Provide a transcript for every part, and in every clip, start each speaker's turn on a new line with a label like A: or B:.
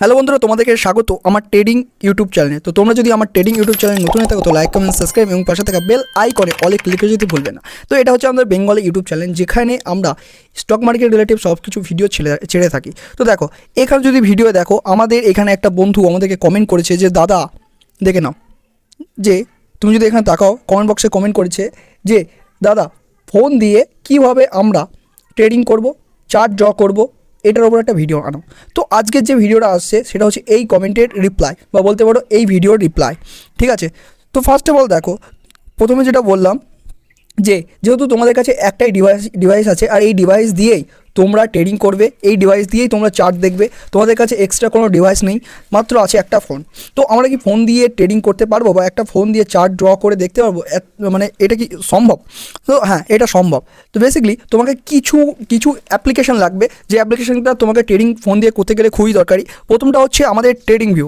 A: Hello বন্ধুরা, তোমাদেরকে স্বাগত আমার ট্রেডিং ইউটিউব চ্যানেলে। তো তোমরা যদি আমার ট্রেডিং ইউটিউব চ্যানেলে নতুন হয়ে থাকো তো লাইক, কমেন্ট, সাবস্ক্রাইব এবং পাশে থাকা বেল আইকনে অলে ক্লিক করে যেতে ভুলবে না। তো এটা হচ্ছে আমাদের বেঙ্গলি ইউটিউব চ্যানেল, যেখানে আমরা স্টক মার্কেট রিলেটিভ সব কিছু ভিডিও ছেড়ে থাকি। তো দেখো, এখানে যদি ভিডিও দেখো, আমাদের এখানে একটা বন্ধু আমাদেরকে কমেন্ট করেছে যে দাদা দেখে নাও, যে তুমি যদি এখানে তাকাও কমেন্ট বক্সে কমেন্ট করেছে যে দাদা ফোন দিয়ে কিভাবে আমরা ট্রেডিং করব, চার্ট ড্র করব, এটার ওপর একটা ভিডিও আনো। তো আজকের যে ভিডিওটা আসছে সেটা হচ্ছে এই কমেন্টের রিপ্লাই, বা বলতে পারো এই ভিডিওর রিপ্লাই। ঠিক আছে, তো ফার্স্ট অফ অল দেখো, প্রথমে যেটা বললাম যে যেহেতু তোমাদের কাছে একটাই ডিভাইস আছে আর এই ডিভাইস দিয়েই তোমরা ট্রেডিং করবে, এই ডিভাইস দিয়েই তোমরা চার্ট দেখবে, তোমাদের কাছে এক্সট্রা কোনো ডিভাইস নেই, মাত্র আছে একটা ফোন। তো আমরা কি ফোন দিয়ে ট্রেডিং করতে পারবো বা একটা ফোন দিয়ে চার্ট ড্র করে দেখতে পারবো? মানে এটা কি সম্ভব? তো হ্যাঁ, এটা সম্ভব। তো বেসিক্যালি তোমাকে কিছু কিছু অ্যাপ্লিকেশন লাগবে, যে অ্যাপ্লিকেশনটা তোমাকে ট্রেডিং ফোন দিয়ে করতে গেলে খুবই দরকারি। প্রথমটা হচ্ছে আমাদের ট্রেডিং ভিউ।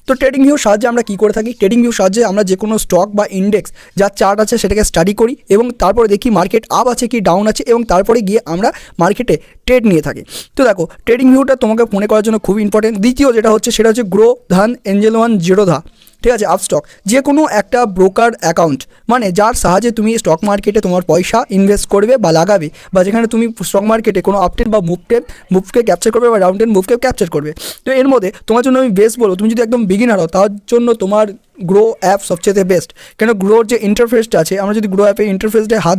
A: তো ট্রেডিং ভিউর সাহায্যে আমরা কী করে থাকি? ট্রেডিং ভিউর সাহায্যে আমরা যে কোনো স্টক বা ইন্ডেক্স যার চার্ট আছে সেটাকে স্টাডি করি এবং তারপরে দেখি মার্কেট আপ আছে কি ডাউন আছে, এবং তারপরে গিয়ে আমরা মার্কেটে ট্রেড নিয়ে থাকি। তো দেখো, ট্রেডিং ভিউটা তোমাকে মনে করার জন্য খুব ইম্পর্টেন্ট। দ্বিতীয় যেটা হচ্ছে সেটা হচ্ছে গ্রো ধান এঞ্জেল ওয়ান জিরোধা। ঠিক আছে, আপস্টক যে কোনো একটা ব্রোকার অ্যাকাউন্ট, মানে যার সাহায্যে তুমি স্টক মার্কেটে তোমার পয়সা ইনভেস্ট করবে বা লাগাবে, বা যেখানে তুমি স্টক মার্কেটে কোনো আপটেন বা মুভকে ক্যাপচার করবে বা ডাউনটেন মুভকে ক্যাপচার করবে। তো এর মধ্যে তোমার জন্য আমি বেস্ট বলবো, তুমি যদি একদম বিগিনার হও তার জন্য তোমার গ্রো অ্যাপ সবচেয়ে বেস্ট। কেন গ্রোর যে ইন্টারফেসটা আছে, আমরা যদি গ্রো অ্যাপের ইন্টারফেসটায় হাত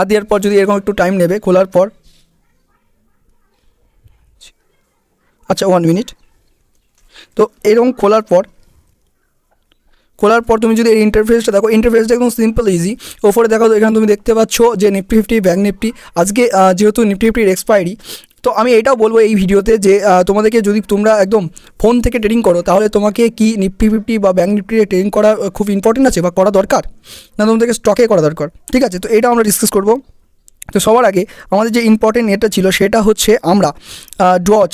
A: দেওয়ার পর যদি এরকম একটু টাইম নেবে খোলার পর, আচ্ছা 1 মিনিট। তো এরকম খোলার পর তুমি যদি এই ইন্টারফেসটা দেখো, ইন্টারফেসটা একদম সিম্পল ইজি। ওপরে দেখো, তো এখানে তুমি দেখতে পাচ্ছ যে নিফটি 50, ব্যাঙ্ক নিফটি। আজকে যেহেতু নিফটি 50 এক্সপায়ারি, তো আমি এটাও বলবো এই ভিডিওতে যে তোমাদেরকে যদি তোমরা একদম ফোন থেকে ট্রেডিং করো, তাহলে তোমাকে কি নিফটি 50 বা ব্যাঙ্ক নিফটিতে ট্রেডিং করা খুব ইম্পর্টেন্ট আছে বা করা দরকার, না তোমাদেরকে স্টকে করা দরকার? ঠিক আছে, তো এটা আমরা ডিসকাস করবো। তো সবার আগে আমাদের যে ইম্পর্টেন্ট এটা ছিল সেটা হচ্ছে আমরা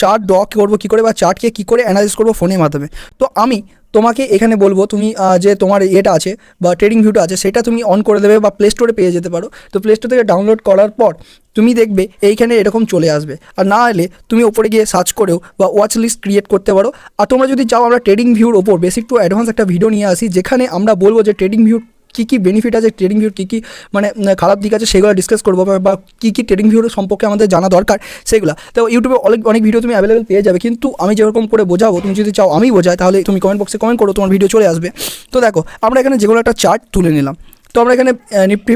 A: চার্ট ড্র করবো কী করে, বা চার্টকে কী করে অ্যানালাইজ করবো ফোনের মাধ্যমে। তো আমি তোমাকে এখানে বলবো, তুমি যে তোমার এটা আছে বা ট্রেডিং ভিউটা আছে সেটা তুমি অন করে দেবে বা প্লে স্টোরে পেয়ে যেতে পারো। তো প্লে স্টোর থেকে ডাউনলোড করার পর তুমি দেখবে এইখানে এরকম চলে আসবে, আর না এলে তুমি ওপরে গিয়ে সার্চ করেও বা ওয়াচ লিস্ট ক্রিয়েট করতে পারো। আর তোমরা যদি চাও আমরা ট্রেডিং ভিউর ওপর বেসিক টু অ্যাডভান্স একটা ভিডিও নিয়ে আসি, যেখানে আমরা বলবো যে ট্রেডিং ভিউ কী কী বেনিফিট আছে, ট্রেডিং ভিউর কী কী মানে খারাপ দিক আছে সেগুলো ডিসকাস করবো, বা কী কী ট্রেডিং ভিউর সম্পর্কে আমাদের জানা দরকার সেগুলো। তো ইউটিউবে অনেক ভিডিও তুমি অ্যাভেলেবেল পেয়ে যাবে, কিন্তু আমি যেরকম করে বোঝাবো, তুমি যদি চাও আমি বোঝাই তাহলে তুমি কমেন্ট বক্সে কমেন্ট করো, তোমার ভিডিও চলে আসবে। তো দেখো, আমরা এখানে যেগুলো একটা চার্ট তুলে নিলাম। তো আমরা এখানে নিফটি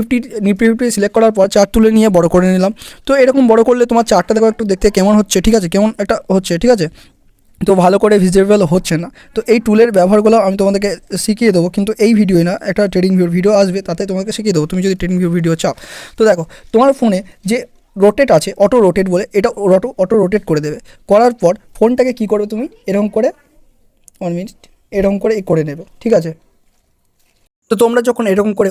A: ফিফটি সিলেক্ট করার পর চার্ট তুলে নিয়ে বড় করে নিলাম। তো এরকম বড় করলে তোমার চার্টটা দেখো একটু দেখতে কেমন হচ্ছে, ঠিক আছে, কেমন একটা হচ্ছে, ঠিক আছে, তো ভালো করে ভিজিবল হচ্ছে না। তো এই টুলের ব্যবহারগুলো আমি তোমাদেরকে শিখিয়ে দেবো, কিন্তু এই ভিডিওই না, একটা ট্রেডিং ভিউর ভিডিও আসবে তাতে তোমাকে শিখিয়ে দেবো, তুমি যদি ট্রেডিং ভিউর ভিডিও চাও। তো দেখো, তোমার ফোনে যে রোটেট আছে, অটো রোটেট বলে, এটা অটো রোটেট করে দেবে। করার পর ফোনটাকে কী করবে, তুমি এরকম করে 1 মিনিট এরকম করে নেবে, ঠিক আছে। তো তোমরা যখন এরকম করে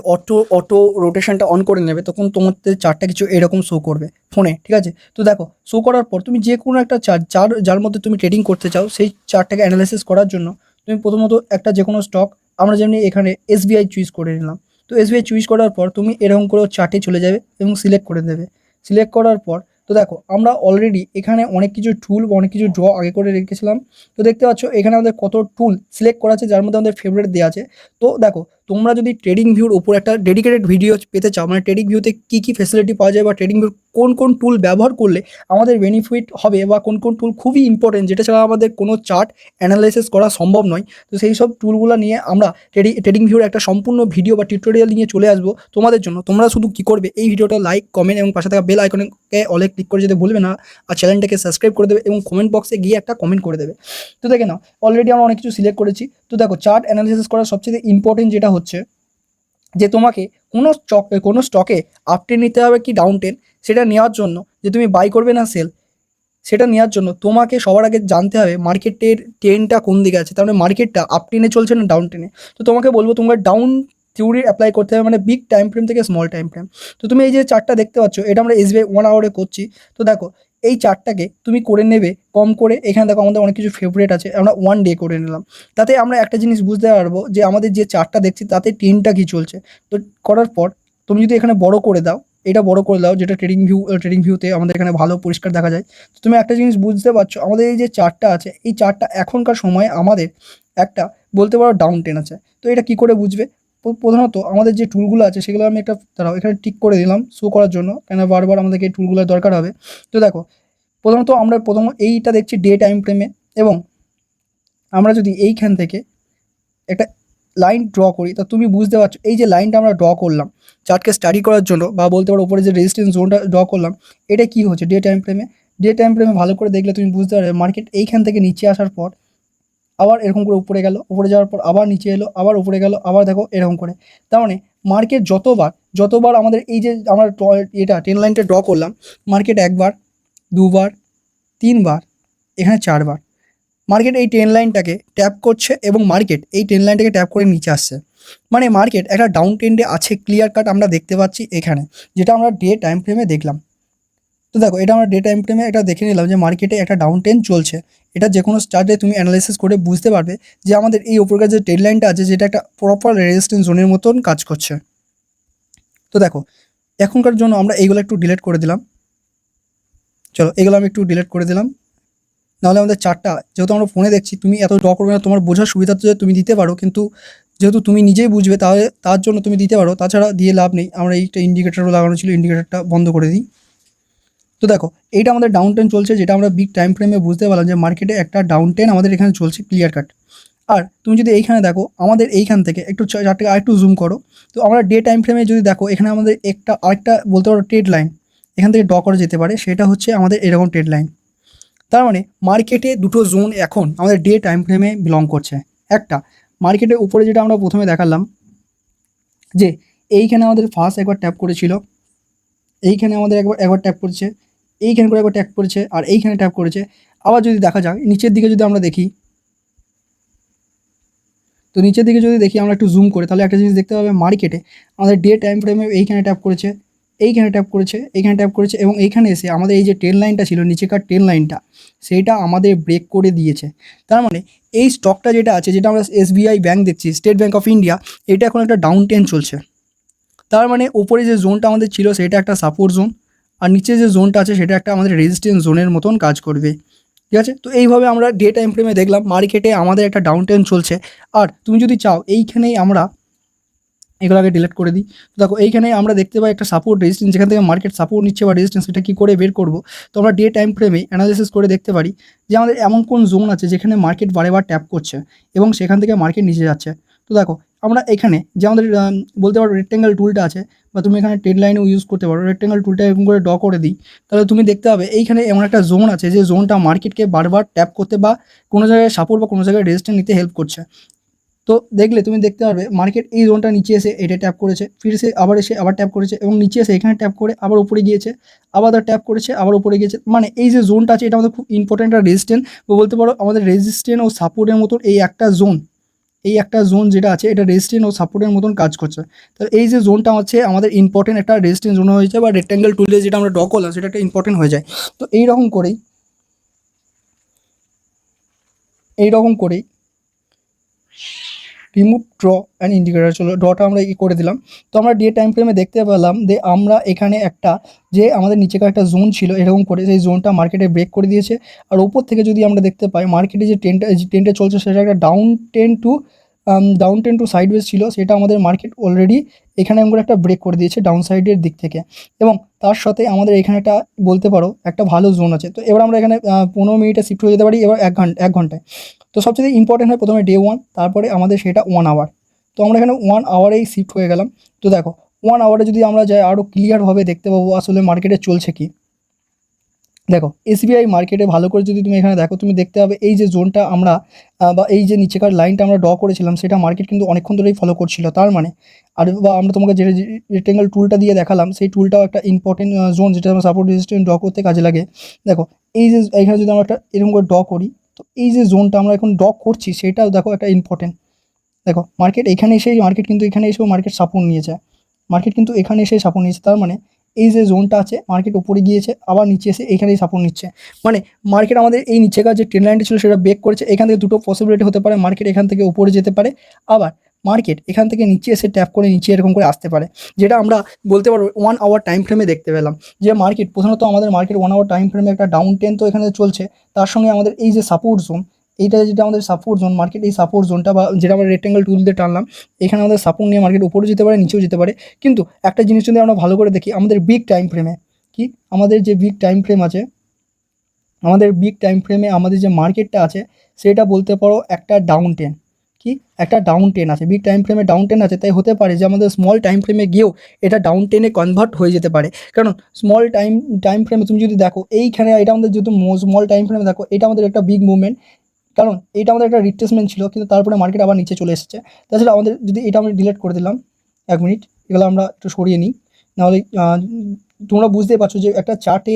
A: অটো রোটেশনটা অন করে নেবে, তখন তোমাদের চার্টটা কিছু এরকম শো করবে ফোনে, ঠিক আছে। তো দেখো, শো করার পর তুমি যে কোনো একটা চার্ট যার মধ্যে তুমি ট্রেডিং করতে চাও, সেই চার্টটাকে অ্যানালাইসিস করার জন্য তুমি প্রথমত একটা যে কোনো স্টক, আমরা যেমনি এখানে এসবিআই চুজ করে নিলাম। তো এসবিআই চুজ করার পর তুমি এরকম করে চার্টে চলে যাবে এবং সিলেক্ট করে দেবে। সিলেক্ট করার পর তো দেখো, আমরা অলরেডি এখানে অনেক কিছু টুল বা অনেক কিছু ড্র আগে করে রেখেছিলাম। তো দেখতে পাচ্ছ এখানে আমাদের কত টুল সিলেক্ট করা আছে, যার মধ্যে আমাদের ফেভারিট দেওয়া আছে। তো দেখো, তোমরা যদি ট্রেডিং ভিউর উপর একটা ডেডিকেটেড ভিডিও পেতে চাও, মানে ট্রেডিং ভিউতে কী কী ফেসিলিটি পাওয়া যায় বা ট্রেডিং ভিউর কোন টুল ব্যবহার করলে আমাদের বেনিফিট হবে, বা কোন টুল খুবই ইম্পর্টেন্ট যেটা ছাড়া আমাদের কোনো চার্ট অ্যানালাইসিস করা সম্ভব নয়, তো সেই সব টুলগুলো নিয়ে আমরা ট্রেডিং ভিউর একটা সম্পূর্ণ ভিডিও বা টিউটোরিয়াল নিয়ে চলে আসবো তোমাদের জন্য। তোমরা শুধু কী করবে, এই ভিডিওটা লাইক, কমেন্ট এবং পাশে থাকা বেল আইকনকে অলে ক্লিক করে যেতে ভুলবে না, আর চ্যানেলটাকে সাবস্ক্রাইব করে দেবে এবং কমেন্ট বক্সে গিয়ে একটা কমেন্ট করে দেবে। তো দেখে নাও, অলরেডি আমরা অনেক কিছু সিলেক্ট করেছি। তো দেখো, চার্ট অ্যানালাইসিস করার সবচেয়ে ইম্পর্টেন্ট যেটা হচ্ছে যে তোমাকে কোনো স্টকে আপ টেন নিতে হবে কি ডাউন টেন, সেটা নেওয়ার জন্য, যে তুমি বাই করবে না সেল, সেটা নেওয়ার জন্য তোমাকে সবার আগে জানতে হবে মার্কেটের ট্রেন্ডটা কোন দিকে আছে, তার মানে মার্কেটটা আপ টেনে চলছে না ডাউন টেনে। তো তোমাকে বলবো তোমার ডাউন থিওরি অ্যাপ্লাই করতে হবে, মানে বিগ টাইম ফ্রেম থেকে স্মল টাইম ফ্রেম। তো তুমি এই যে চার্টটা দেখতে পাচ্ছ, এটা আমরা এসবিআই 1 আওয়ারে করছি। তো দেখো, এই চার্টটাকে তুমি করে নেবে কম করে। এখানে দেখো আমাদের অনেক কিছু ফেভারিট আছে, আমরা 1 ডে করে নিলাম। তাতে আমরা একটা জিনিস বুঝতে পারবো যে আমাদের যে চার্টটা দেখছি তাতে ট্রেন্ডটা কী চলছে। তো করার পর তুমি যদি এখানে বড় করে দাও, এটা বড় করে দাও, যেটা ট্রেডিং ভিউতে আমাদের এখানে ভালো পরিষ্কার দেখা যায়। তো তুমি একটা জিনিস বুঝতে পারছো, আমাদের এই যে চার্টটা আছে, এই চার্টটা এখনকার সময়ে আমাদের একটা বলতে পারো ডাউন ট্রেন আছে। তো এটা কি করে বুঝবে? প্রধানত আমাদের যে টুলগুলো আছে সেগুলো আমি একটা দাঁড়াও এখানে টিক করে দিলাম শো করার জন্য, কেন বারবার আমাদেরকে এই টুলগুলোর দরকার হবে। তো দেখো, প্রথমত আমরা এইটা দেখছি ডে টাইম ফ্রেমে, এবং আমরা যদি এইখান থেকে একটা লাইন ড্র করি, তা তুমি বুঝতে পারছো এই যে লাইনটা আমরা ড্র করলাম চার্টকে স্টাডি করার জন্য, বা বলতে পারো উপরে যে রেজিস্ট্যান্স জোনটা ড্র করলাম, এটা কি হচ্ছে ডে টাইম ফ্রেমে। ডে টাইম ফ্রেমে ভালো করে দেখলে তুমি বুঝতে পারবে মার্কেট এইখান থেকে নিচে আসার পর আবার এরকম করে উপরে গেল, উপরে যাওয়ার পর আবার নিচে এলো, আবার উপরে গেল, আবার দেখো এরকম করে। তার মানে মার্কেট যতবার আমাদের এই যে আমরা এটা ট্রেন লাইনটা ড্র করলাম, মার্কেট একবার, দুবার, তিনবার, এখানে চারবার মার্কেট এই ট্রেন লাইনটাকে ট্যাপ করছে, এবং মার্কেট এই ট্রেন লাইনটাকে ট্যাপ করে নিচে আসছে। মানে মার্কেট একটা ডাউন ট্রেন্ডে আছে, ক্লিয়ার কাট আমরা দেখতে পাচ্ছি এখানে, যেটা আমরা ডে টাইম ফ্রেমে দেখলাম। তো দেখো, এটা আমরা ডে টাইম ফ্রেমে এটা দেখে নিলাম যে মার্কেটে একটা ডাউন ট্রেন্ড চলছে। এটা যে কোনো চার্টে তুমি অ্যানালাইসিস করে বুঝতে পারবে যে আমাদের এই উপরকার যে ট্রেন লাইনটা আছে, যেটা একটা প্রপার রেজিস্ট্যান্স জোনের মতন কাজ করছে। তো দেখো, এখনকার জন্য আমরা এইগুলো একটু ডিলিট করে দিলাম। চলো, এগুলো আমি একটু ডিলিট করে দিলাম। নাহলে আমাদের চার্টটা, যেহেতু আমরা ফোনে দেখছি, তুমি এত ড্র করবে না, তোমার বোঝার সুবিধার্থে তুমি দিতে পারো, কিন্তু যেহেতু তুমি নিজেই বুঝবে, তাহলে তার জন্য তুমি দিতে পারো, তাছাড়া দিয়ে লাভ নেই। আমরা এইটা ইন্ডিকেটারও লাগানো ছিল, ইন্ডিকেটারটা বন্ধ করে দিই। তো দেখো, এইটা আমাদের ডাউন ট্রেন চলছে, যেটা আমরা বিগ টাইম ফ্রেমে বুঝতে পারলাম যে মার্কেটে একটা ডাউন ট্রেন আমাদের এখানে চলছে, ক্লিয়ার কাট। আর তুমি যদি এইখানে দেখো, আমাদের এইখান থেকে একটু চারটে আরেকটু জুম করো, তো আমরা ডে টাইম ফ্রেমে যদি দেখো, এখানে আমাদের আরেকটা বলতে পারো ট্রেড লাইন এখান থেকে ড্র করা যেতে পারে, সেটা হচ্ছে আমাদের এরকম ট্রেড লাইন। তার মানে মার্কেটে দুটো জোন এখন আমাদের ডে টাইম ফ্রেমে বিলং করছে। একটা, মার্কেটের উপরে যেটা আমরা প্রথমে দেখালাম, যে এইখানে আমাদের ফার্স্ট একবার ট্যাপ করেছিল, এইখানে আমাদের একবার ট্যাপ করেছে, এইখানে করে একবার ট্যাপ করেছে, আর এইখানে ট্যাপ করেছে। আবার যদি দেখা যাক নিচের দিকে, যদি আমরা দেখি, তো নিচের দিকে যদি দেখি আমরা একটু জুম করে, তাহলে একটা জিনিস দেখতে পাবে, মার্কেটে আমাদের ডে টাইম ফ্রেমে এইখানে ট্যাপ করেছে, এইখানে ট্যাপ করেছে, এইখানে ট্যাপ করেছে, এবং এইখানে এসে আমাদের এই যে ট্রেন লাইনটা ছিল, নিচেকার ট্রেন লাইনটা, সেইটা আমাদের ব্রেক করে দিয়েছে। তার মানে এই স্টকটা যেটা আছে, যেটা আমরা এসবিআই ব্যাঙ্ক দেখছি, স্টেট ব্যাঙ্ক অফ ইন্ডিয়া, এটা এখন একটা ডাউন ট্রেন্ড চলছে। তার মানে ওপরে যে জোনটা আমাদের ছিল সেটা একটা সাপোর্ট জোন, আর নিচে যে জোনটা আছে সেটা একটা আমাদের রেজিস্ট্যান্স জোনের মতন কাজ করবে। ঠিক আছে, তো এইভাবে আমরা ডে টাইম ফ্রেমে দেখলাম মার্কেটে আমাদের একটা ডাউন ট্রেন্ড চলছে। আর তুমি যদি চাও, এইখানেই আমরা এগুলোকে ডিলিট করে দিই। তো দেখো, এইখানে আমরা দেখতে পাই একটা সাপোর্ট রেজিস্ট্যান্স, যেখান থেকে মার্কেট সাপোর্ট নিচ্ছে বা রেজিস্ট্যান্স, এটা কী করে বের করবো। তো আমরা ডে টাইম ফ্রেমে অ্যানালাইসিস করে দেখতে পারি যে আমাদের এমন কোন জোন আছে যেখানে মার্কেট বারেবার ট্যাপ করছে এবং সেখান থেকে মার্কেট নিচে যাচ্ছে। তো দেখো, আমরা এখানে যে আমাদের বলতে পারো রেক্ট্যাঙ্গেল টুলটা আছে, বা তুমি এখানে ট্রেড লাইনেও ইউজ করতে পারো, রেক্ট্যাঙ্গেল টুলটা এরকম করে ড্র করে দিই, তাহলে তুমি দেখতে পাবে এইখানে এমন একটা জোন আছে যে জোনটা মার্কেটকে বারবার ট্যাপ করতে বা কোনো জায়গায় সাপোর্ট বা কোনো জায়গায় রেজিস্ট্যান্স নিতে হেল্প করছে। তো দেখলে তুমি দেখতে পারবে মার্কেট এই জোনটা নিচে এসে এটা ট্যাপ করেছে, ফির এসে আবার ট্যাপ করেছে, এবং নিচে এসে এখানে ট্যাপ করে আবার উপরে গিয়েছে, আবার ট্যাপ করেছে, আবার উপরে গিয়েছে। মানে এই যে জোনটা আছে, এটা আমাদের খুব ইম্পর্টেন্ট একটা রেজিস্ট্যান্স, বলতে পারো আমাদের রেজিস্ট্যান্স ও সাপোর্টের মতন এই একটা জোন যেটা আছে, এটা রেজিস্ট্যান্স ও সাপোর্টের মতন কাজ করছে। তো এই যে জোনটা হচ্ছে আমাদের ইম্পর্টেন্ট একটা রেজিস্ট্যান্স জোন হয়েছে, বা রেক্ট্যাঙ্গেল টুলে যেটা আমরা ড্র করলাম সেটা একটা ইম্পর্টেন্ট হয়ে যায়। তো এইরকম করেই রিমুভ ড্র অ্যান্ড ইন্ডিকেটার, চলো ড্রটা আমরা করে দিলাম। তো আমরা ডে টাইম ফ্রেমে দেখতে পেলাম যে আমরা এখানে একটা, যে আমাদের নিচেকার একটা জোন ছিল এরকম করে, সেই জোনটা মার্কেটে ব্রেক করে দিয়েছে। আর ওপর থেকে যদি আমরা দেখতে পাই, মার্কেটে যে ট্রেন্ডটা চলছে সেটা একটা ডাউন টেন টু সাইডওয়েজ ছিল, সেটা আমাদের মার্কেট অলরেডি এখানে আমরা একটা ব্রেক করে দিয়েছে ডাউন সাইডের দিক থেকে, এবং তার সাথে আমাদের এখানে একটা বলতে পারো একটা ভালো জোন আছে। তো এবার আমরা এখানে 15 মিনিটে শিফট হয়ে যেতে পারি, এবার 1 ঘন্টায়। তো সবচেয়ে ইম্পর্টেন্ট হয় প্রথমে ডে 1, তারপরে আমাদের সেটা 1 আওয়ার। তো আমরা এখানে 1 আওয়ারেই শিফট হয়ে গেলাম। তো দেখো, 1 আওয়ারে যদি আমরা যাই, আরও ক্লিয়ারভাবে দেখতে পাবো আসলে মার্কেটে চলছে কি। দেখো, এসবিআই মার্কেটে ভালো করে যদি তুমি এখানে দেখো, তুমি দেখতে পাবে এই যে জোনটা আমরা বা এই যে নিচেকার লাইনটা আমরা ড্র করেছিলাম, সেটা মার্কেট কিন্তু অনেকক্ষণ ধরেই ফলো করছিল। তার মানে আর বা আমরা তোমাকে যে রেক্টেঙ্গেল টুলটা দিয়ে দেখালাম, সেই টুলটাও একটা ইম্পর্টেন্ট জোন, যেটা আমরা সাপোর্ট রেজিস্ট্যান্স ড্র করতে কাজে লাগে। দেখো, এই যে এখানে যদি আমরা একটা এরকম করে ড্র করি, তো এই যে জোনটা আমরা এখন ড্র করছি সেটাও দেখো একটা ইম্পর্টেন্ট। দেখো, মার্কেট এখানে এসেই এখানে এসেও মার্কেট সাপোর্ট নিয়েছে, তার মানে এই যে জোনটা আছে, মার্কেট উপরে গিয়েছে, আবার নিচে এসে এখানেই সাপোর্ট নিচ্ছে। মানে মার্কেট আমাদের এই নিচেকার যে ট্রেন লাইনটা ছিল সেটা ব্রেক করেছে। এখান থেকে দুটো পসিবিলিটি হতে পারে, মার্কেট এখান থেকে উপরে যেতে পারে, আবার মার্কেট এখান থেকে নিচে এসে ট্যাপ করে নিচে এরকম করে আসতে পারে, যেটা আমরা বলতে পারবো 1 আওয়ার টাইম ফ্রেমে দেখতে পেলাম। যে মার্কেট প্রধানত আমাদের মার্কেট 1 আওয়ার টাইম ফ্রেমে একটা ডাউন ট্রেন্ড তো এখানে চলছে, তার সঙ্গে আমাদের এই যে সাপোর্ট জোন, এইটা যেটা আমাদের সাপোর্ট জোন, মার্কেট এই সাপোর্ট জোনটা বা যেটা আমরা রেক্টেঙ্গেল টুল দিয়ে টানলাম, এখানে আমাদের সাপোর্ট নিয়ে মার্কেট উপরে যেতে পারে, নিচেও যেতে পারে। কিন্তু একটা জিনিস যদি আমরা ভালো করে দেখি, আমাদের বিগ টাইম ফ্রেমে কি, আমাদের যে বিগ টাইম ফ্রেম আছে, আমাদের বিগ টাইম ফ্রেমে আমাদের যে মার্কেটটা আছে সেটা বলতে পারো একটা ডাউন ট্রেন্ড, কি একটা ডাউন ট্রেন্ড আছে, বিগ টাইম ফ্রেমে ডাউন ট্রেন্ড আছে। তাই হতে পারে যে আমাদের স্মল টাইম ফ্রেমে গিয়েও এটা ডাউন ট্রেন্ডে কনভার্ট হয়ে যেতে পারে। কারণ স্মল টাইম ফ্রেমে তুমি যদি দেখো, এইখানে এটা আমাদের যেহেতু স্মল টাইম ফ্রেমে দেখো, এটা আমাদের একটা বিগ মুভমেন্ট, কারণ এটা আমাদের একটা রিট্রেসমেন্ট ছিল, কিন্তু তারপরে মার্কেট আবার নিচে চলে এসেছে। তাছাড়া আমাদের যদি এটা আমরা ডিলিট করে দিলাম, 1 মিনিট, এগুলো আমরা একটু সরিয়ে নিই, নাহলে তোমরা বুঝতেই পারছো যে একটা চার্টে,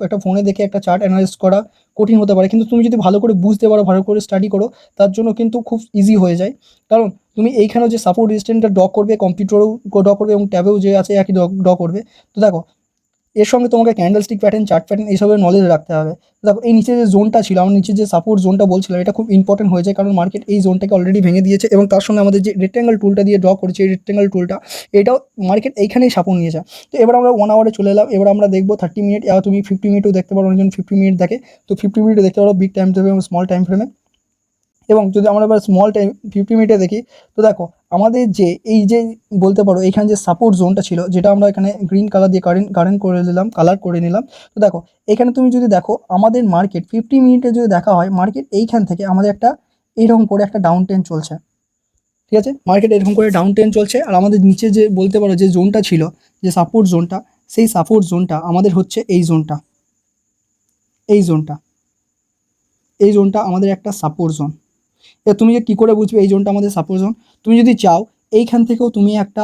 A: একটা ফোনে দেখে একটা চার্ট অ্যানালাইজ করা কঠিন হতে পারে, কিন্তু তুমি যদি ভালো করে বুঝতে পারো, ভালো করে স্টাডি করো, তার জন্য কিন্তু খুব ইজি হয়ে যায়। কারণ তুমি এইখানেও যে সাপোর্ট রেজিস্ট্যান্সটা ড্র করবে, কম্পিউটারেও ড্র করবে এবং ট্যাবেও যে আছে একই ড্র করবে। তো দেখো, এর সঙ্গে তোমাকে ক্যান্ডেলস্টিক প্যাটার্ন, চার্ট প্যাটার্ন এইসবের নলেজ রাখতে হবে। দেখো এই নিচে যে জোনটা ছিল, আমার নিচে যে সাপোর্ট জোনটা বলছিলাম, এটা খুব ইম্পর্টেন্ট হয়ে যায়, কারণ মার্কেট এই জোনটাকে অলরেডি ভেঙে দিয়েছে এবং তার সঙ্গে আমাদের যে রেক্টেঙ্গেল টুলটা দিয়ে ড্র করেছে, এই রেক্টেঙ্গেল টুলটা, এটাও মার্কেট এইখানেই সাপোর্ট নিয়েছে। তো এবার আমরা 1 আওয়ারে চলে এলাম। এবার আমরা দেখবো 30 মিনিট, আর তুমি 50 মিনিটও দেখতে পারো, অনেকজন 50 মিনিট দেখে, তো 50 মিনিটও দেখতে পারো বিগ টাইম ফ্রেমে এবং স্মল টাইম ফ্রেমে। এবং যদি আমরা এবার স্মল টাইম 50 মিনিটে দেখি, তো দেখো আমাদের যে এই যে বলতে পারো এখানে যে সাপোর্ট জোনটা ছিল, যেটা আমরা এখানে গ্রিন কালার দিয়ে কারেন্ট করে দিলাম, কালার করে নিলাম। তো দেখো এখানে তুমি যদি দেখো, আমাদের মার্কেট 50 মিনিটে যদি দেখা হয়, মার্কেট এইখান থেকে আমাদের একটা এইরকম করে একটা ডাউন ট্রেন্ড চলছে, ঠিক আছে, মার্কেট এরকম করে ডাউন ট্রেন্ড চলছে। আর আমাদের নিচে যে বলতে পারো যে জোনটা ছিল, যে সাপোর্ট জোনটা, সেই সাপোর্ট জোনটা আমাদের হচ্ছে এই জোনটা, এই জোনটা, এই জোনটা আমাদের একটা সাপোর্ট জোন। এবার তুমি যে কী করে বুঝবে এই জোনটা আমাদের সাপোর্ট জোন, তুমি যদি চাও এইখান থেকেও তুমি একটা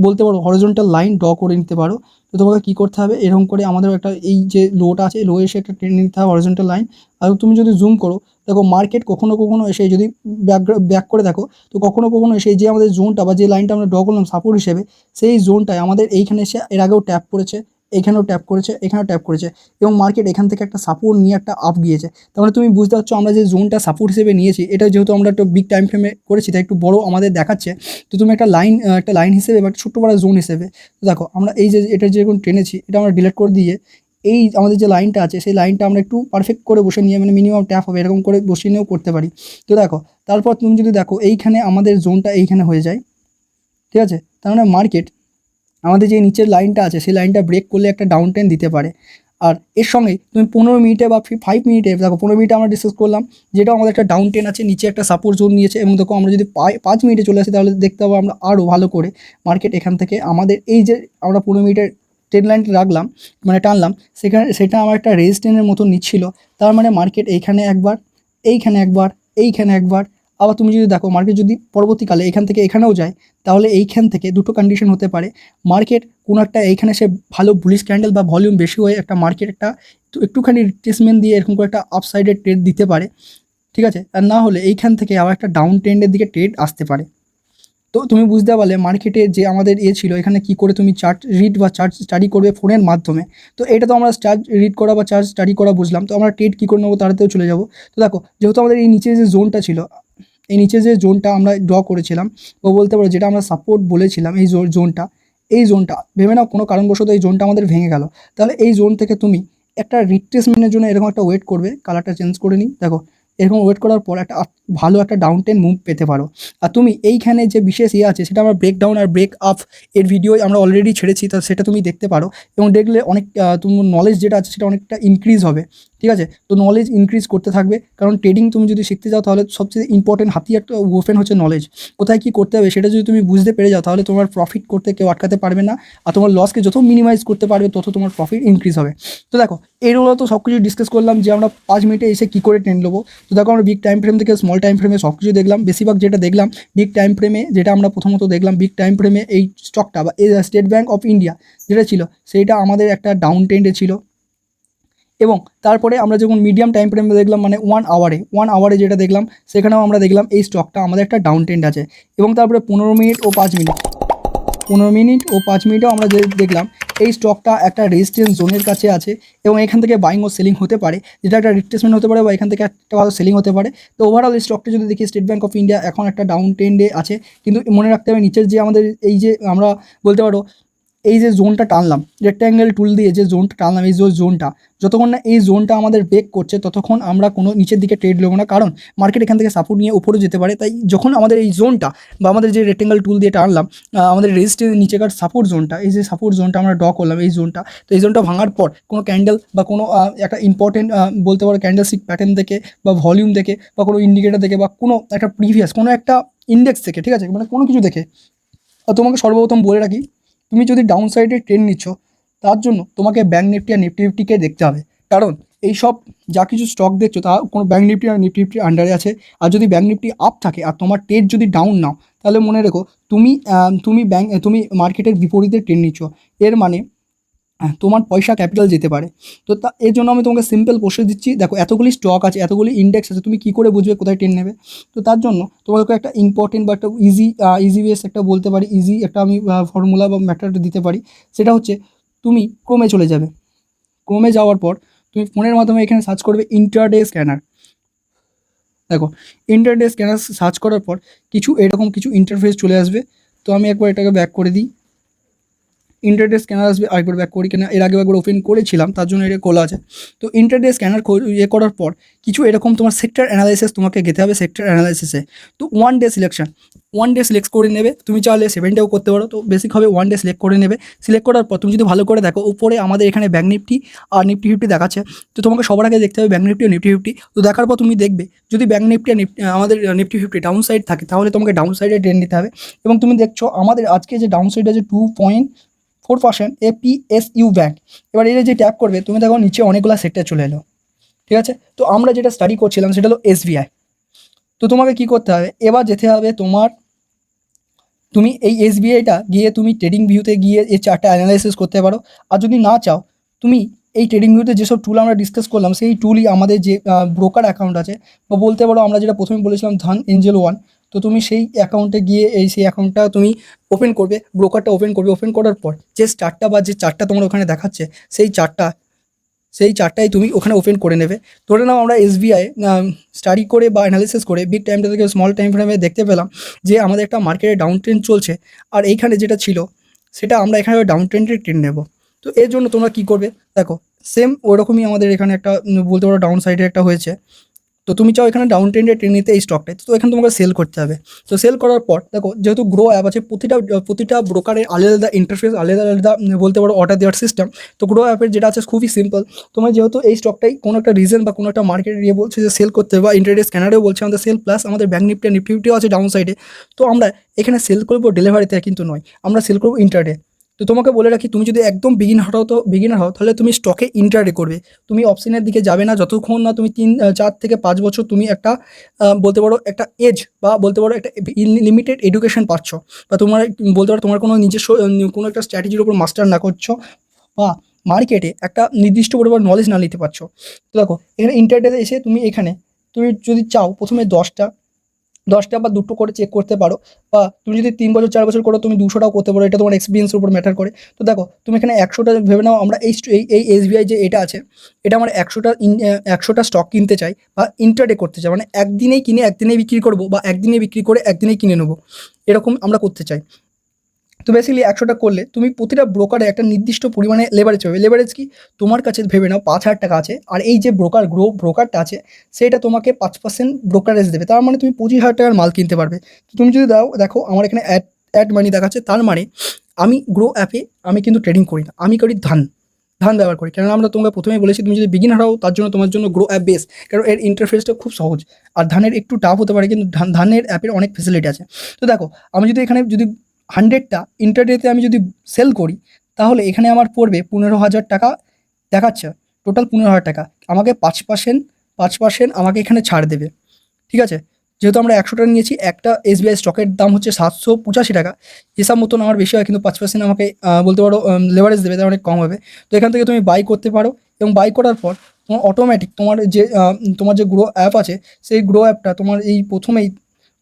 A: বলতে পারো হরিজন্টাল লাইন ড্র করে নিতে পারো। তো তোমাকে কী করতে হবে, এরকম করে আমাদের একটা এই যে লোটা আছে, লো এসে একটা টেনে নিতে হবে হরিজন্টাল লাইন। আর তুমি যদি জুম করো, দেখো মার্কেট কখনো কখনো এসে যদি ব্যাক করে দেখো, তো কখনো কখনো এসে যে আমাদের জোনটা বা যে লাইনটা আমরা ড্র করলাম সাপোর্ট হিসেবে, সেই জোনটায় আমাদের এইখানে এসে এর আগেও ট্যাপ করেছে, এখানেও ট্যাপ করেছে, এখানেও ট্যাপ করেছে, এবং মার্কেট এখান থেকে একটা সাপোর্ট নিয়ে একটা আপ গিয়েছে। তাহলে তুমি বুঝতে পারছো আমরা যে জোনটা সাপোর্ট হিসেবে নিয়েছি, এটা যেহেতু আমরা একটা বিগ টাইম ফ্রেমে করেছি, তাই একটু বড় আমাদের দেখাচ্ছে। তো তুমি একটা লাইন হিসেবে বা ছোট্ট বড় জোন হিসেবে, তো দেখো আমরা এই যে এটা যেরকম টেনেছি, এটা আমরা ডিলিট করে দিয়ে এই আমাদের যে লাইনটা আছে, সেই লাইনটা আমরা একটু পারফেক্ট করে বসে নিয়ে, মানে মিনিমাম ট্যাপ হবে এরকম করে বসিয়ে নিয়েও করতে পারি। তো দেখো তারপর তুমি যদি দেখো এইখানে আমাদের জোনটা এইখানে হয়ে যায়, ঠিক আছে, তার মানে মার্কেট আমাদের যে নিচের লাইনটা আছে, সেই লাইনটা ব্রেক করলে একটা ডাউন ট্রেন্ড দিতে পারে। আর এর সঙ্গে তুমি 15 মিনিটে বা 5 মিনিটে দেখো, 15 মিনিটে আমরা ডিসকাস করলাম, যেটাও আমাদের একটা ডাউন ট্রেন্ড আছে, নিচে একটা সাপোর্ট জোন নিয়েছে। এবং দেখো আমরা যদি 5 মিনিটে চলে আসি, তাহলে দেখতে পাবো আমরা আরও ভালো করে মার্কেট এখান থেকে আমাদের এই যে আমরা 15 মিনিটের ট্রেন্ড লাইনটা রাখলাম, মানে টানলাম, সেটা আমার একটা রেজিস্ট্যান্সের মতো নিচ্ছিল। তার মানে মার্কেট এইখানে একবার, এইখানে একবার, এইখানে একবার, আবার তুমি যদি দেখো মার্কেট যদি পরবর্তীকালে এখান থেকে এখানেও যায়, তাহলে এইখান থেকে দুটো কন্ডিশন হতে পারে। মার্কেট কোনো একটা এইখানে সে ভালো বুলিশ ক্যান্ডেল বা ভলিউম বেশি হয়ে একটা মার্কেট একটা একটুখানি রিট্রেসমেন্ট দিয়ে এরকম করে একটা আপসাইডের ট্রেড দিতে পারে, ঠিক আছে। আর না হলে এইখান থেকে আবার একটা ডাউন ট্রেন্ডের দিকে ট্রেড আসতে পারে। তো তুমি বুঝতে পারলে মার্কেটে যে আমাদের ছিল, এখানে কি করে তুমি চার্ট রিড বা চার্ট স্টাডি করবে ফোনের মাধ্যমে। তো এটা তো আমরা চার্ট রিড করা বা চার্ট স্টাডি করা বুঝলাম, তো আমরা ট্রেড কী করে নেবো তাড়াতেও চলে যাব। তো দেখো যেহেতু আমাদের এই নিচে যে জোনটা ছিল, এই নিচে যে জোনটা আমরা ড্র করেছিলাম, ও বলতে পারো যেটা আমরা সাপোর্ট বলেছিলাম, এই জোনটা ভেবে নাও কোনো কারণবশত এই জোনটা আমাদের ভেঙে গেল, তাহলে এই জোন থেকে তুমি একটা রিট্রেসমেন্টের জন্য এরকম একটা ওয়েট করবে। কালারটা চেঞ্জ করে নিই, দেখো এরকম ওয়েট করার পর একটা ভালো একটা ডাউন ট্রেন্ড মুভ পেতে পারো। আর তুমি এইখানে যে বিশেষ আছে, সেটা আমরা ব্রেক ডাউন আর ব্রেক আপ এর ভিডিও আমরা অলরেডি ছেড়েছি, তো সেটা তুমি দেখতে পারো। এবং দেখলে অনেক তোমার নলেজ যেটা আছে সেটা অনেকটা ইনক্রিজ হবে, ঠিক আছে। তো নলেজ ইনক্রিজ করতে থাকবে, কারণ ট্রেডিং তুমি যদি শিখতে যাও, তাহলে সবচেয়ে ইম্পর্টেন্ট হাতিয়ারটা ওপেন হচ্ছে নলেজ। কোথায় কী করতে হবে সেটা যদি তুমি বুঝতে পেরে যাও, তাহলে তোমার প্রফিট করতে কেউ আটকাতে পারবে না। আর তোমার লসকে যত মিনিমাইজ করতে পারবে, তত তোমার প্রফিট ইনক্রিজ হবে। তো দেখো এরগুলো তো সব কিছু ডিসকাস করলাম যে আমরা 5 মিনিটে এসে কী করে ট্রেন্ড নেবো। তো দেখো আমরা বিগ টাইম ফ্রেম থেকে স্মল টাইম ফ্রেমে সব কিছু দেখলাম। বেশিরভাগ যেটা দেখলাম বিগ টাইম ফ্রেমে, যেটা আমরা প্রথমত দেখলাম বিগ টাইম ফ্রেমে এই স্টকটা বা স্টেট ব্যাঙ্ক অফ ইন্ডিয়া যেটা ছিল, সেইটা আমাদের একটা ডাউন ট্রেন্ডে ছিল। এবং তারপরে আমরা যখন মিডিয়াম টাইম ফ্রেমে দেখলাম, মানে 1 আওয়ারে যেটা দেখলাম, সেখানেও আমরা দেখলাম এই স্টকটা আমাদের একটা ডাউন ট্রেন্ড আছে। এবং তারপরে 15 মিনিট ও 5 মিনিটেও আমরা যে দেখলাম, এই স্টকটা একটা রেজিস্ট্যান্স জোনের কাছে আছে এবং এখান থেকে বাইং ও সেলিং হতে পারে, যেটা একটা রিট্রেসমেন্ট হতে পারে বা এখান থেকে একটা ভালো সেলিং হতে পারে। তো ওভারঅল এই স্টকটা যদি দেখি স্টেট ব্যাঙ্ক অফ ইন্ডিয়া এখন একটা ডাউন ট্রেন্ডে আছে, কিন্তু মনে রাখতে হবে নিচের যে আমাদের এই যে আমরা বলতে পারো এই যে জোনটা টানলাম, রেক্ট্যাঙ্গেল টুল দিয়ে যে জোনটা টানলাম, এই যে জোনটা যতক্ষণ না এই জোনটা আমাদের ব্রেক করছে ততক্ষণ আমরা কোনো নিচের দিকে ট্রেড নেবো না, কারণ মার্কেট এখান থেকে সাপোর্ট নিয়ে উপরে যেতে পারে। তাই যখন আমাদের এই জোনটা বা আমাদের যে রেক্ট্যাঙ্গেল টুল দিয়ে টানলাম আমাদের রেজিস্ট্যান্স নিচেকার সাপোর্ট জোনটা, এই যে সাপোর্ট জোনটা আমরা ড্র করলাম এই জোনটা, তো এই জোনটা ভাঙার পর কোনো ক্যান্ডেল বা কোনো একটা ইম্পর্টেন্ট বলতে পারো ক্যান্ডেলস্টিক প্যাটার্ন থেকে বা ভলিউম দেখে বা কোনো ইন্ডিকেটার দেখে বা কোনো একটা প্রিভিয়াস কোনো একটা ইন্ডেক্স থেকে, ঠিক আছে, মানে কোনো কিছু দেখে তোমাকে সর্বপ্রথম বলে রাখি, তুমি যদি ডাউন সাইডে ট্রেন্ড নিচ্ছ তার জন্য তোমাকে ব্যাঙ্ক নিফটি আর নিফটি ফিফটিকে দেখতে হবে, কারণ এই সব যা কিছু স্টক দেখছো তা কোনো ব্যাঙ্ক নিফটি আর নিফটি ফিফটির আন্ডারে আছে। আর যদি ব্যাঙ্ক নিফটি আপ থাকে আর তোমার ট্রেড যদি ডাউন নাও, তাহলে মনে রেখো তুমি মার্কেটের বিপরীতে ট্রেন্ড নিচ্ছ, এর মানে তোমার পয়সা ক্যাপিটাল যেতে পারে। তো এর জন্য আমি তোমাকে সিম্পল প্রসেস দিচ্ছি, দেখো এতগুলি স্টক আছে, এতগুলি ইন্ডেক্স আছে, তুমি কী করে বুঝবে কোথায় ট্রেন নেবে? তো তার জন্য তোমাকে একটা ইম্পর্টেন্ট বা একটা ইজি বেস একটা বলতে পারি, ইজি একটা আমি ফর্মুলা বা ম্যাটারটা দিতে পারি। সেটা হচ্ছে তুমি ক্রোমে চলে যাবে, ক্রোমে যাওয়ার পর তুমি ফোনের মাধ্যমে এখানে সার্চ করবে ইন্টারডে স্ক্যানার। দেখো ইন্টারডে স্ক্যানার সার্চ করার পর কিছু এরকম কিছু ইন্টারফেস চলে আসবে। তো আমি একবার এটাকে ব্যাক করে দিই, ইন্টারডে স্ক্যানার আসবে, আরেকবার ব্যাক করি, কেন এর আগে একবার ওপেন করেছিলাম তার জন্য এটা খোলা আছে। তো ইন্টারডে স্ক্যানার করার পর কিছু এরকম তোমার সেক্টর অ্যানালাইসিস তোমাকে যেতে হবে, সেক্টর অ্যানালাইসিসে তো ওয়ান ডে সিলেক্ট করে নেবে, তুমি চাইলে 7 ডেও করতে পারো, তো বেসিক হবে ওয়ান ডে সিলেক্ট করে নেবে। সিলেক্ট করার পর তুমি যদি ভালো করে দেখো উপরে আমাদের এখানে ব্যাঙ্ক নিফটি আর নিফটি ফিফটি দেখাচ্ছে, তো তোমাকে সবার আগে দেখতে হবে ব্যাঙ্ক নিফটি আর নিফটি ফিফটি। তো দেখার পর তুমি দেখবে যদি ব্যাঙ্ক নিফটি আর আমাদের নিফটি ফিফটি ডাউন সাইড থাকে তাহলে তোমাকে ডাউন সাইডে ট্রেন্ড নিতে হবে। এবং তুমি দেখছো আমাদের আজকে যে ডাউন সাইড আছে 2.4% এপিএসইউ ব্যাঙ্ক। এবার এর যে ট্যাপ করবে তুমি দেখো নিচে অনেকগুলো সেক্টর চলে এলো, ঠিক আছে। তো আমরা যেটা স্টাডি করছিলাম সেটা হলো এসবিআই। তো তোমাকে কি করতে হবে, এবার যেতে হবে তুমি এই এসবিআইটা গিয়ে তুমি ট্রেডিং ভিউতে গিয়ে এই চার্টটা অ্যানালাইসিস করতে পারো। আর যদি না চাও তুমি এই ট্রেডিং ভিউতে যেসব টুল আমরা ডিসকাস করলাম সেই টুলই আমাদের যে ব্রোকার অ্যাকাউন্ট আছে বা বলতে পারো আমরা যেটা প্রথমে বলেছিলাম ধান এঞ্জেল 1, তো তুমি সেই অ্যাকাউন্টে গিয়ে সেই অ্যাকাউন্টটা তুমি ওপেন করবে, ব্রোকারটা ওপেন করবে। ওপেন করার পর যে চার্টটা বা যে চার্টটা তোমার ওখানে দেখাচ্ছে সেই চার্টটাই তুমি ওখানে ওপেন করে নেবে। ধরে নাও আমরা এসবিআই স্টাডি করে বা অ্যানালিসিস করে বিগ টাইম থেকে স্মল টাইম ফ্রেমে দেখতে পেলাম যে আমাদের একটা মার্কেটে ডাউন ট্রেন্ড চলছে, আর এইখানে যেটা ছিল সেটা আমরা এখানে ডাউন ট্রেন্ডের ট্রেন্ড নেব। তো এর জন্য তোমরা কী করবে, দেখো সেম ওরকমই আমাদের এখানে একটা বলতে পারো ডাউন সাইডে একটা হয়েছে। তো তুমি চাও এখানে ডাউন ট্রেন্ডে ট্রেন নিতে এই স্টকটাই, তো এখানে তোমাকে সেল করতে হবে। তো সেল করার পর দেখো যেহেতু গ্রো অ্যাপ আছে, প্রতিটা ব্রোকারের আলাদা আলাদা ইন্টারফেস, আলাদা আলাদা বলতে পারো অর্ডার দেওয়ার সিস্টেম। তো গ্রো অ্যাপের যেটা আছে খুবই সিম্পল, তোমার যেহেতু এই স্টকটাই কোনো একটা রিজন বা কোনো একটা মার্কেট ইয়ে বলছে যে সেল করতে হবে বা ইন্টারডে স্ক্যানারেও বলছে আমাদের সেল, প্লাস আমাদের ব্যাঙ্ক নিফটি নিফটি ফিফটিও আছে ডাউন সাইডে, তো আমরা এখানে সেল করবো ডেলিভারিতে কিন্তু নয়, আমরা সেল করবো ইন্টারডে। তো তোমাকে বলে রাখি তুমি যদি একদম বিগিনার হও তাহলে তুমি স্টকে ইন্টারডে করবে, তুমি অপশনের দিকে যাবে না যতক্ষণ না তুমি 4 থেকে 5 বছর তুমি একটা বলতে পারো একটা এজ বা বলতে পারো একটা লিমিটেড এডুকেশন পাচ্ছ, বা তোমার বলতে পারো তোমার কোনো নিজস্ব কোনো একটা স্ট্র্যাটেজির উপর মাস্টার না করছো, বা মার্কেটে একটা নির্দিষ্ট পরিমাণ নলেজ না নিতে পারছো। তো দেখো এখানে ইন্টারডেতে এসে তুমি যদি চাও প্রথমে 10টা বা 2টো করে চেক করতে পারো, বা তুমি যদি 3 বছর 4 বছর করো তুমি 200টাও করতে পারো, এটা তোমার এক্সপিরিয়েন্সের উপর ম্যাটার করে। তো দেখো তুমি এখানে 100টা ভেবে নাও, আমরা এই এসবিআই যে এটা আছে এটা আমার 100টা স্টক কিনতে চাই বা ইন্টারডে করতে চাই, মানে একদিনেই কিনে একদিনেই বিক্রি করবো বা একদিনে বিক্রি করে একদিনেই কিনে নেবো, এরকম আমরা করতে চাই। তো বেসিক্যালি 100টা করলে তুমি প্রতিটা ব্রোকারে একটা নির্দিষ্ট পরিমাণে লেভারেজ পাবে। লেভারেজ কি, তোমার কাছে ভেবে নাও 5,000 টাকা আছে, আর এই যে ব্রোকারটা আছে সেটা তোমাকে 5% ব্রোকারেজ দেবে, তার মানে তুমি 25,000 টাকার মাল কিনতে পারবে। তো তুমি যদি দেখো আমার এখানে অ্যাড মানি দেখাচ্ছে, তার মানে আমি গ্রো অ্যাপে আমি কিন্তু ট্রেডিং করি না, আমি করি ধান ব্যবহার করি। কেননা আমরা তোমাকে প্রথমেই বলেছি তুমি যদি বিগিনার হও তার জন্য তোমার জন্য গ্রো অ্যাপ বেস্ট, কারণ এর ইন্টারফেসটা খুব সহজ। আর ধানের একটু টাফ হতে পারে, কিন্তু ধানের অ্যাপের অনেক ফেসিলিটি আছে। তো দেখো আমি যদি এখানে 100টা ইন্টারডেতে আমি যদি সেল করি তাহলে এখানে আমার পড়বে 15,000 টাকা দেখাচ্ছে, টোটাল 15,000 টাকা। আমাকে 5% আমাকে এখানে ছাড় দেবে, ঠিক আছে। যেহেতু আমরা 100টা নিয়েছি, একটা এসবিআই স্টকের দাম হচ্ছে 785 টাকা, হিসাব মতন আমার বেশি হয়, কিন্তু 5% আমাকে বলতে পারো লেভারেজ দেবে, তার অনেক কম হবে। তো এখান থেকে তুমি বাই করতে পারো, এবং বাই করার পর তোমার অটোমেটিক তোমার যে গ্রো অ্যাপ আছে সেই গ্রো অ্যাপটা তোমার এই প্রথমেই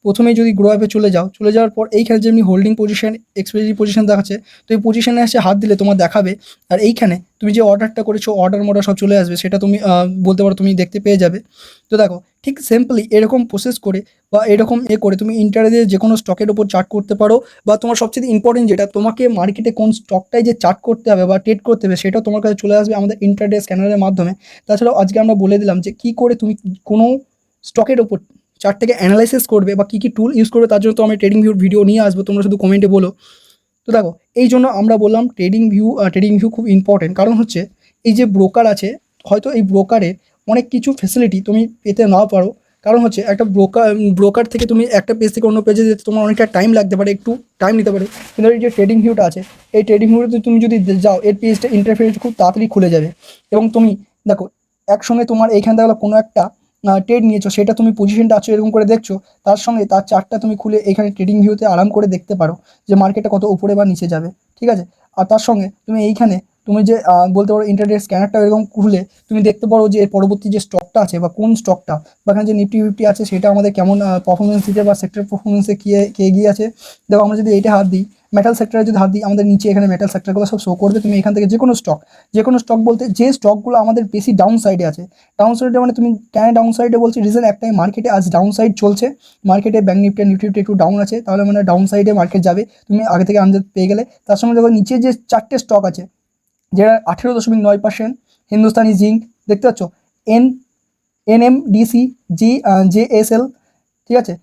A: প্রথমেই যদি গ্রো অ্যাপে চলে যাওয়ার পর এইখানে যেমনি হোল্ডিং পজিশন, এক্সপায়ারি পজিশন দেখাচ্ছে, তো এই পজিশনে এসে হাত দিলে তোমার দেখাবে। আর এইখানে তুমি যে অর্ডারটা করেছো অর্ডার সব চলে আসবে, সেটা তুমি বলতে পারো তুমি দেখতে পেয়ে যাবে। তো দেখো ঠিক সিম্পলি এরকম প্রসেস করে বা এরকম করে তুমি ইন্টারডে যে কোনো স্টকের ওপর চার্ট করতে পারো। বা তোমার সবচেয়ে ইম্পর্টেন্ট যেটা, তোমাকে মার্কেটে কোন স্টকটাই যে চার্ট করতে হবে বা ট্রেড করতে হবে, সেটাও তোমার কাছে চলে আসবে আমাদের ইন্টারডে স্ক্যানারের মাধ্যমে। তাছাড়াও আজকে আমরা বলে দিলাম যে কী করে তুমি কোনো স্টকের ওপর চার্টটাকে অ্যানালাইসিস করবে বা কী কী টুল ইউজ করবে। তার জন্য তো আমি ট্রেডিং ভিউর ভিডিও নিয়ে আসবো, তোমরা শুধু কমেন্টে বলো। তো দেখো এই জন্য আমরা বললাম ট্রেডিং ভিউ খুব ইম্পর্টেন্ট। কারণ হচ্ছে এই যে ব্রোকার আছে, হয়তো এই ব্রোকারের অনেক কিছু ফেসিলিটি তুমি পেতে নাও পারো। কারণ হচ্ছে একটা ব্রোকার থেকে তুমি একটা পেজ থেকে অন্য পেজে যেতে তোমার অনেকটা টাইম লাগতে পারে, একটু টাইম নিতে পারে। কিন্তু এই যে ট্রেডিং ভিউটা আছে, এই ট্রেডিং ভিউতে তুমি যদি যাও, এর পেজটা ইন্টারফেস খুব তাড়াতাড়ি খুলে যাবে। এবং তুমি দেখো একসঙ্গে তোমার এইখান থেকে কোনো একটা ট্রেড নিয়েছো, সেটা তুমি পজিশনটা আছো এরকম করে দেখছো, তার সঙ্গে তার চার্টটা তুমি খুলে এখানে ট্রেডিং ভিউতে আরাম করে দেখতে পারো যে মার্কেটটা কত উপরে বা নিচে যাবে, ঠিক আছে। আর তার সঙ্গে তুমি এইখানে তুমি যে বলতে পারো ইন্টারডে স্ক্যানারটা এরকম খুলে তুমি দেখতে পারো যে এর পরবর্তী যে স্টকটা আছে বা কোন স্টকটা বা এখানে যে নিফটি ফিফটি আছে সেটা আমাদের কেমন পারফরমেন্স দিতে বা সেক্টর পারফরমেন্সে কে এগিয়ে আছে। দেখো আমরা যদি এইটা হাত দিই, মেটাল সেক্টরে যদি হাত দিই, আমাদের নিচে এখানে মেটাল সেক্টরগুলো সব শো করবে। তুমি এখান থেকে যে কোনো স্টক বলতে যে স্টকগুলো আমাদের বেশি ডাউন সাইডে আছে, ডাউন সাইডে মানে তুমি কেন ডাউন সাইডে বলছি, রিজন একটাই, মার্কেটে আজ ডাউন সাইড চলছে, মার্কেটে ব্যাঙ্ক নিফটি নিফটি একটু ডাউন আছে, তাহলে মানে ডাউন সাইডে মার্কেট যাবে, তুমি আগে থেকে আন্দাজ পেয়ে গেলে। তার সঙ্গে দেখো নিচে যে 4টে স্টক আছে যেটা 18.9%, হিন্দুস্তানি জিঙ্ক দেখতে পাচ্ছ, NMDC, JSL, ঠিক আছে।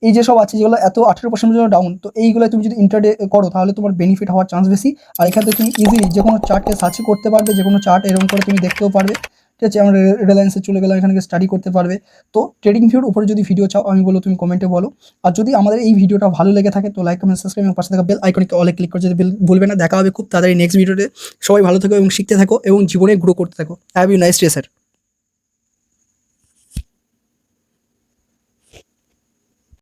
A: এই যে সব আছে যেগুলো এত 18% জন্য ডাউন, তো এইগুলো তুমি যদি ইন্টারডে করো তাহলে তোমার বেনিফিট হওয়ার চান্স বেশি। আর এখান থেকে তুমি ইজিলি যে কোনো চার্টে সার্চ করতে পারবে, যে কোনো চার্ট এরকম করে তুমি দেখতেও পারবে, ঠিক আছে। আমরা রিলায়েন্সে চলে গেলাম, এখানে স্টাডি করতে পারবে। তো ট্রেডিং ভিউর উপরে যদি ভিডিও চাও আমি বলো তুমি কমেন্টে বলো। আর যদি আমাদের এই ভিডিওটা ভালো লেগে থাকে তো লাইক, কমেন্ট, সাবস্ক্রাইব এবং পাশে থাকা বেল আইকনকে অলে ক্লিক করে যেতে ভুলবে না। দেখা হবে খুব তাড়াতাড়ি নেক্সট ভিডিওতে। সবাই ভালো থাকো এবং শিখতে থাকো এবং জীবনে গ্রো করতে থাকো। Have you nice day sir.